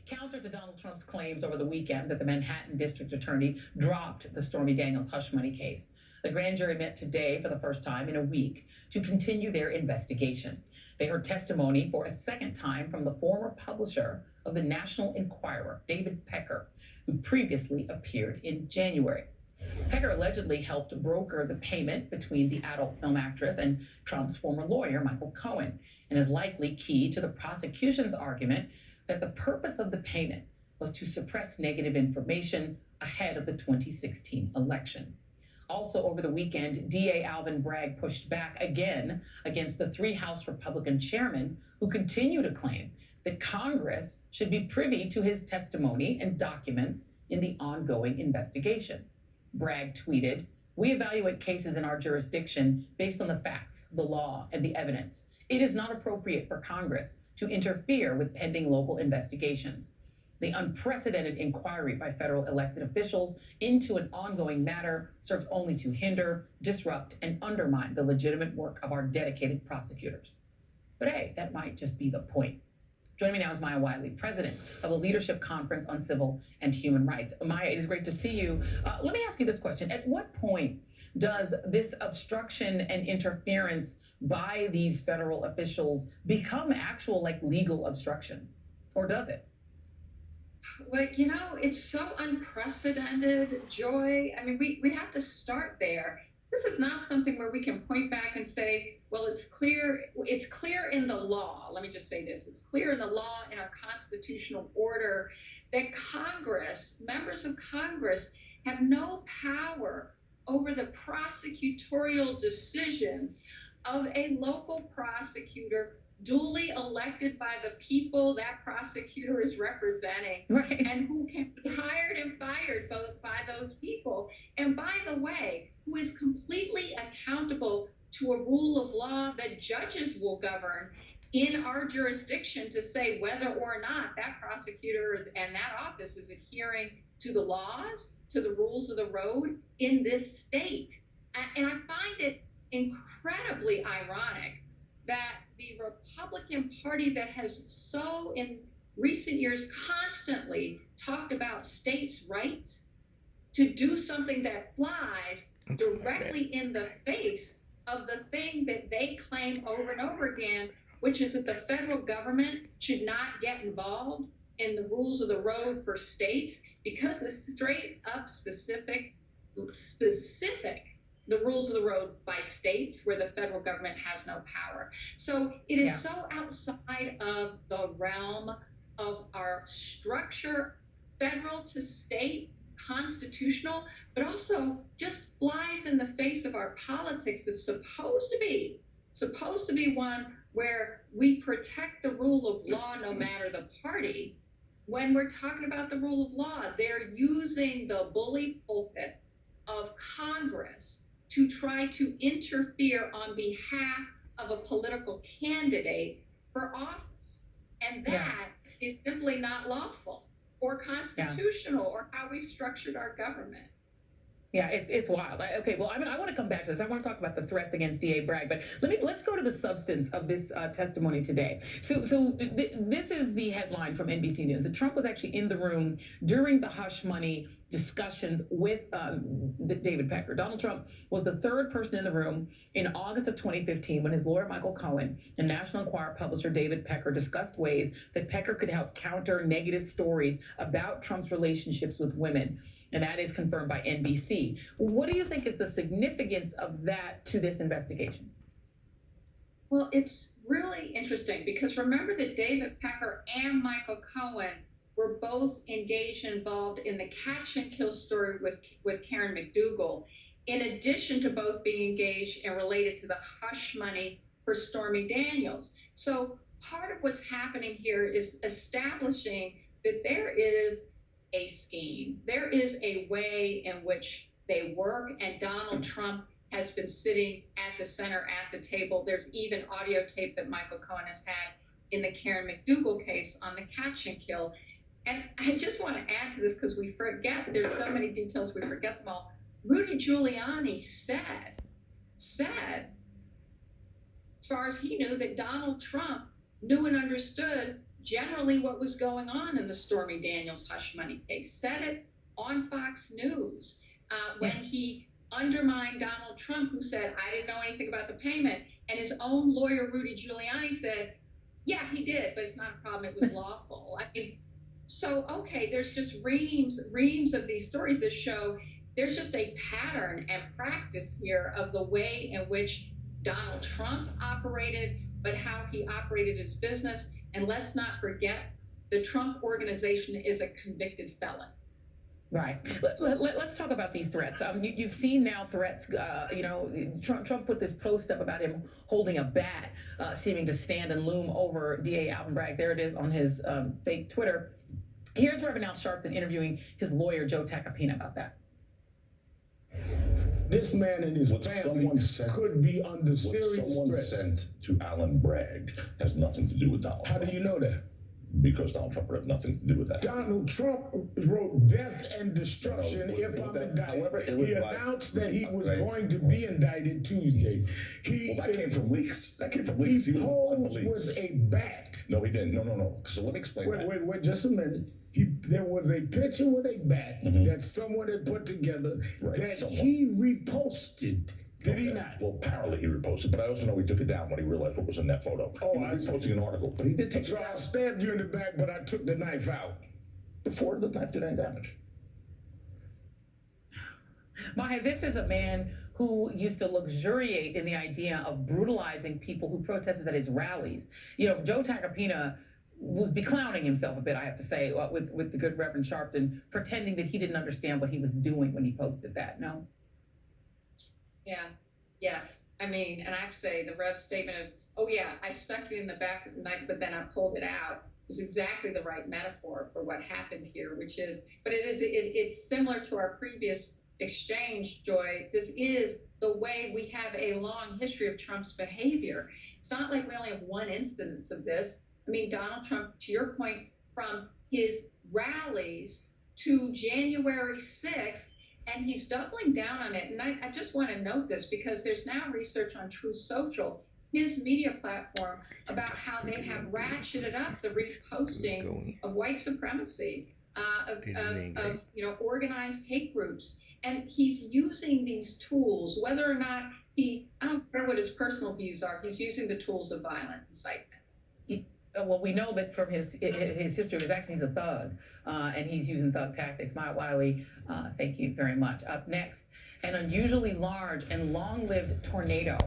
Counter to Donald Trump's claims over the weekend that the Manhattan District Attorney dropped the Stormy Daniels hush money case, the grand jury met today for the first time in a week to continue their investigation. They heard testimony for a second time from the former publisher of the National Enquirer, David Pecker, who previously appeared in January. Pecker allegedly helped broker the payment between the adult film actress and Trump's former lawyer, Michael Cohen, and is likely key to the prosecution's argument that the purpose of the payment was to suppress negative information ahead of the 2016 election. Also over the weekend, DA Alvin Bragg pushed back again against the three House Republican chairmen who continue to claim that Congress should be privy to his testimony and documents in the ongoing investigation. Bragg tweeted, "We evaluate cases in our jurisdiction based on the facts, the law, and the evidence. It is not appropriate for Congress to interfere with pending local investigations. The unprecedented inquiry by federal elected officials into an ongoing matter serves only to hinder, disrupt, and undermine the legitimate work of our dedicated prosecutors." But hey, that might just be the point. Joining me now is Maya Wiley, president of the Leadership Conference on Civil and Human Rights. Maya, it is great to see you. Let me ask you this question. At what point does this obstruction and interference by these federal officials become actual, legal obstruction? Or does it? Well, it's so unprecedented, Joy. I mean, we have to start there. This is not something where we can point back and say, well, it's clear in the law. Let me just say this. It's clear in the law, in our constitutional order, that Congress, members of Congress, have no power over the prosecutorial decisions of a local prosecutor duly elected by the people that prosecutor is representing, right, and who can be hired and fired both by those people. And by the way, who is completely accountable to a rule of law that judges will govern in our jurisdiction to say whether or not that prosecutor and that office is adhering to the laws, to the rules of the road in this state. And I find it incredibly ironic that the Republican Party, that has so in recent years constantly talked about states' rights to do something that flies directly in the face of the thing that they claim over and over again, which is that the federal government should not get involved in the rules of the road for states, because it's straight up specific the rules of the road by states where the federal government has no power. So it is so outside of the realm of our structure, federal to state, constitutional, but also just flies in the face of our politics. It's supposed to be one where we protect the rule of law no matter the party. When we're talking about the rule of law, they're using the bully pulpit of Congress to try to interfere on behalf of a political candidate for office. And that is simply not lawful or constitutional or how we've structured our government. Yeah, it's wild. Okay, well, I want to come back to this. I want to talk about the threats against DA Bragg, but let's go to the substance of this testimony today. So this is the headline from NBC News. That Trump was actually in the room during the hush money discussions with David Pecker. Donald Trump was the third person in the room in August of 2015 when his lawyer Michael Cohen and National Enquirer publisher David Pecker discussed ways that Pecker could help counter negative stories about Trump's relationships with women. And that is confirmed by NBC. What do you think is the significance of that to this investigation? Well, it's really interesting because remember that David Pecker and Michael Cohen were both engaged and involved in the catch and kill story with Karen McDougal, in addition to both being engaged and related to the hush money for Stormy Daniels. So part of what's happening here is establishing that there is a scheme. There is a way in which they work, and Donald Trump has been sitting at the center at the table. There's even audio tape that Michael Cohen has had in the Karen McDougal case on the catch and kill. And I just want to add to this because we forget, there's so many details, we forget them all. Rudy Giuliani said, as far as he knew, that Donald Trump knew and understood generally what was going on in the Stormy Daniels hush money case. Said it on Fox News when he undermined Donald Trump, who said, I didn't know anything about the payment. And his own lawyer, Rudy Giuliani, said, yeah, he did, but it's not a problem. It was lawful. I mean, so, okay, there's just reams of these stories that show there's just a pattern and practice here of the way in which Donald Trump operated, but how he operated his business. And let's not forget, the Trump organization is a convicted felon. Right. Let's talk about these threats. You've seen now threats. Trump put this post up about him holding a bat, seeming to stand and loom over DA Alvin Bragg. There it is on his fake Twitter. Here's Reverend Al Sharpton interviewing his lawyer, Joe Tacopina, about that. This man and his family could be under serious what someone threat. sent to Alvin Bragg has nothing to do with Donald How Trump. do you know that? Because Donald Trump would have nothing to do with that. Donald Trump wrote death and destruction No, if but I'm that- indicted. however, it He was by- announced that he was Right. going to be indicted Tuesday. Well, that came from leaks. That came from He leaks. He was posed involved in with leaks. a bat. No, he didn't. No. So let me explain that. Wait, just a minute. There was a picture with a bat that someone had put together Right, that someone. he reposted. Did he Okay. not? Well, apparently he reposted, but I also know he took it down when he realized what was in that photo. Oh, he was I reposting an article, but he did take it So I down stabbed you in the back, but I took the knife out. before the knife did any damage. Maher, this is a man who used to luxuriate in the idea of brutalizing people who protested at his rallies. Joe Tacopina was beclowning himself a bit, I have to say, with the good Reverend Sharpton, pretending that he didn't understand what he was doing when he posted that. No? Yeah. Yes. I mean, and I have to say the Rev's statement of, oh yeah, I stuck you in the back with the knife, but then I pulled it out, was exactly the right metaphor for what happened here, which is, but it's similar to our previous exchange, Joy. This is the way we have a long history of Trump's behavior. It's not like we only have one instance of this. I mean, Donald Trump, to your point, from his rallies to January 6th, and he's doubling down on it. And I just want to note this because there's now research on Truth Social, his media platform, about how they have ratcheted up the reposting of white supremacy, of organized hate groups. And he's using these tools, whether or not I don't care what his personal views are, he's using the tools of violent incitement. Well, we know that from his history of his actions, he's a thug, and he's using thug tactics. Maya Wiley, thank you very much. Up next, an unusually large and long-lived tornado